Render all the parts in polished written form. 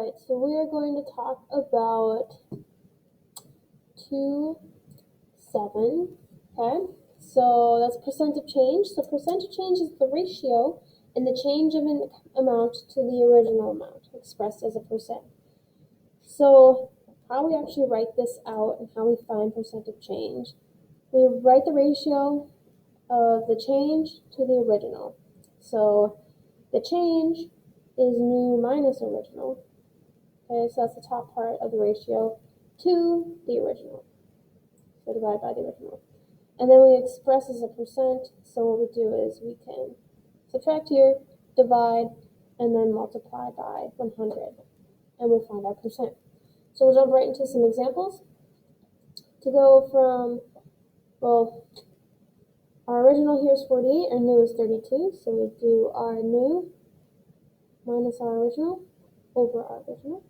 Alright, so we are going to talk about 2(7). Okay, so that's percent of change. So percent of change is the ratio in the change of an amount to the original amount expressed as a percent. So how we actually write this out and how we find percent of change, we write the ratio of the change to the original. So the change is new minus original. Okay, so that's the top part of the ratio to the original. So divide by the original. And then we express as a percent. So what we do is we can subtract here, divide, and then multiply by 100. And we'll find our percent. So we'll jump right into some examples. To go from, well, our original here is 48, our new is 32. So we do our new minus our original over our original.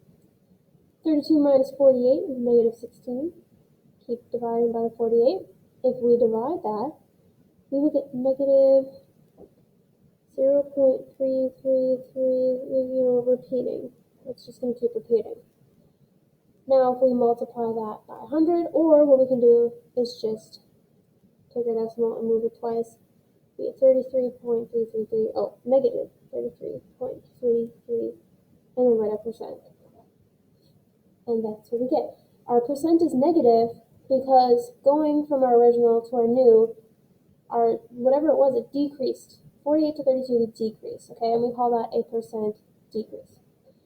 32 minus 48 is negative 16. Keep dividing by 48. If we divide that, we will get negative 0.333, repeating. It's just going to keep repeating. Now, if we multiply that by 100, or what we can do is just take our decimal and move it twice, we get 33.333, negative 33.33, and then write our percent. And that's what we get. Our percent is negative because going from our original to our new, our whatever it was, it decreased. 48 to 32, we decrease, okay? And we call that a percent decrease.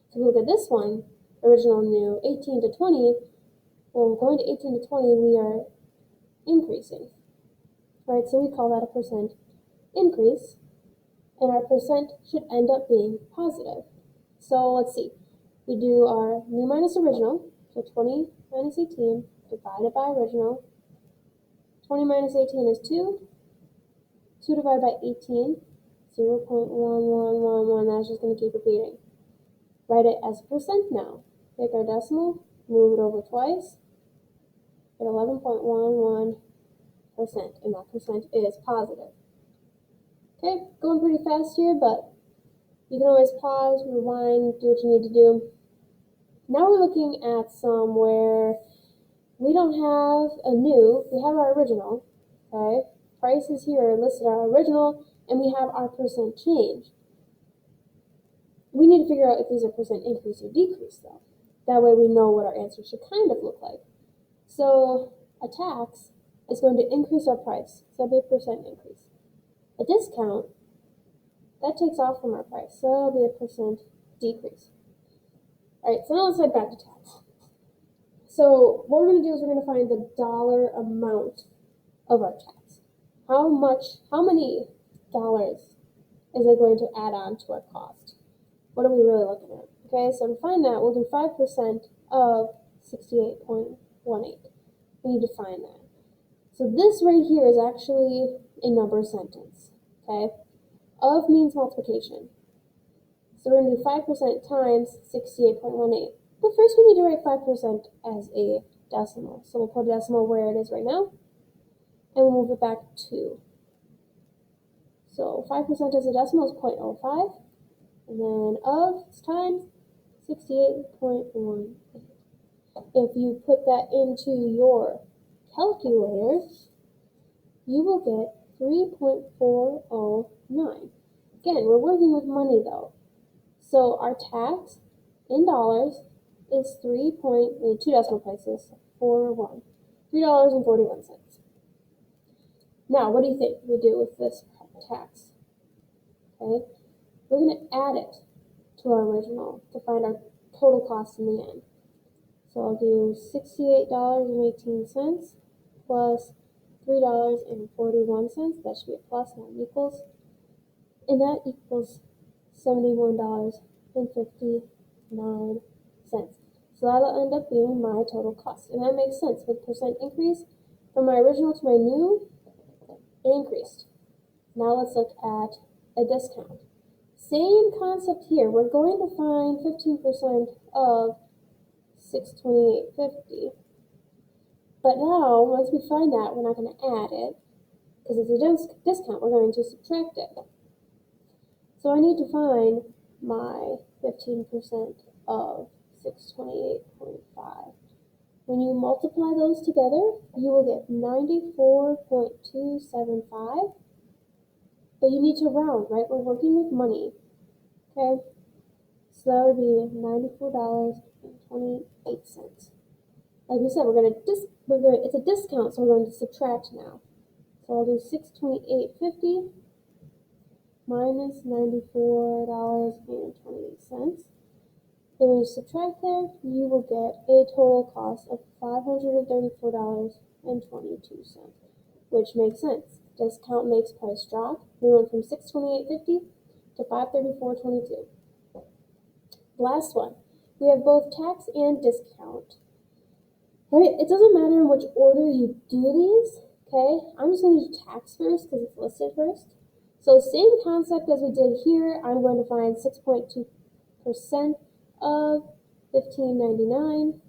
So if we look at this one, original new, 18 to 20, well, going to 18 to 20, we are increasing. All right, so we call that a percent increase, and our percent should end up being positive. So let's see. We do our new minus original, so 20 minus 18, divided by original. 20 minus 18 is 2. 2 divided by 18, 0.1111, that's just going to keep repeating. Write it as a percent now. Take our decimal, move it over twice, get 11.11%, and that percent is positive. Okay, going pretty fast here, but you can always pause, rewind, do what you need to do. Now we're looking at some where we don't have a new, we have our original, okay? Prices here are listed our original, and we have our percent change. We need to figure out if these are percent increase or decrease, though. That way we know what our answer should kind of look like. So a tax is going to increase our price, so that'd be a percent increase. A discount, that takes off from our price, so that'll be a percent decrease. All right, so now let's head back to tax. So what we're going to do is we're going to find the dollar amount of our tax. How many dollars is it going to add on to our cost? What are we really looking at? Okay, so to find that, we'll do 5% of 68.18. We need to find that. So this right here is actually a number sentence, okay? Of means multiplication. So we're going to do 5% times 68.18. But first we need to write 5% as a decimal. So we'll put a decimal where it is right now, and we'll move it back 2. So 5% as a decimal is 0.05, and then of times 68.18. If you put that into your calculator, you will get 3.409. Again, we're working with money though. So our tax in dollars is 2 decimal places, 41. $3.41. Now, what do you think we do with this tax? Okay, we're going to add it to our original to find our total cost in the end. So I'll do $68.18 plus $3.41. That should be a plus, not an equals. And that equals $71.59. So that'll end up being my total cost. And that makes sense. With percent increase from my original to my new, it increased. Now let's look at a discount. Same concept here. We're going to find 15% of $628.50. But now, once we find that, we're not going to add it, because it's a discount, we're going to subtract it. So I need to find my 15% of 628.5. When you multiply those together, you will get 94.275. But you need to round, right? We're working with money. Okay? So that would be $94.28. Like we said, it's a discount, so we're going to subtract now. So I'll do $628.50 minus $94.28. And when you subtract there, you will get a total cost of $534.22, which makes sense. Discount makes price drop. We went from $628.50 to $534.22. Last one. We have both tax and discount. Alright, it doesn't matter in which order you do these, okay? I'm just going to do tax first because it's listed first. So same concept as we did here. I'm going to find 6.2% of $15.99.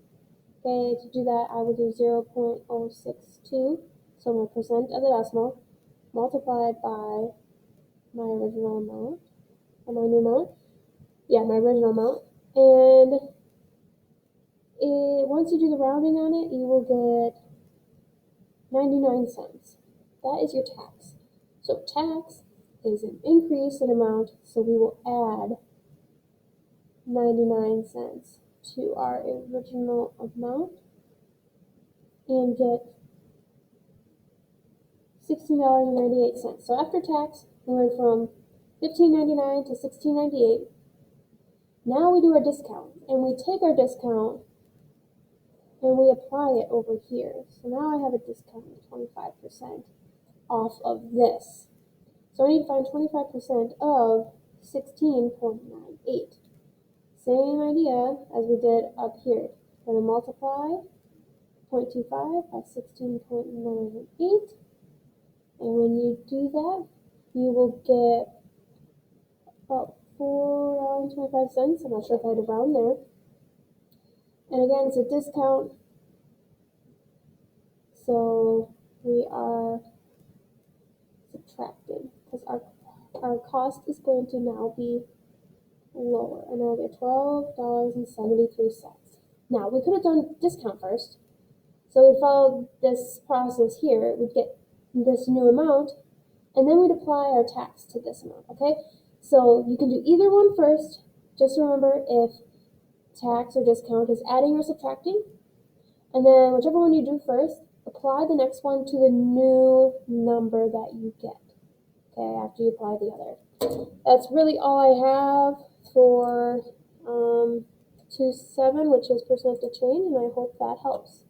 Okay, to do that, I will do 0.062. So my percent of the decimal multiplied by my original amount, or my new amount. Yeah, my original amount. And once you do the rounding on it, you will get 99 cents. That is your tax. So tax is an increase in amount, so we will add 99 cents to our original amount and get $16.98. So after tax, we went from $15.99 to $16.98. Now we do our discount, and we take our discount and we apply it over here. So now I have a discount of 25% off of this. So I need to find 25% of 16.98. Same idea as we did up here. We're going to multiply 0.25 by 16.98. And when you do that, you will get about $4.25. I'm not sure if I had to round there. And again, it's a discount. So we are subtracting because our cost is going to now be lower. And I'll get $12.73. Now, we could have done discount first. So we'd follow this process here. We'd get this new amount, and then we'd apply our tax to this amount, okay? So you can do either one first. Just remember if tax or discount is adding or subtracting. And then whichever one you do first, apply the next one to the new number that you get, okay, after you apply the other. That's really all I have for 2.7, which is percent of change, and I hope that helps.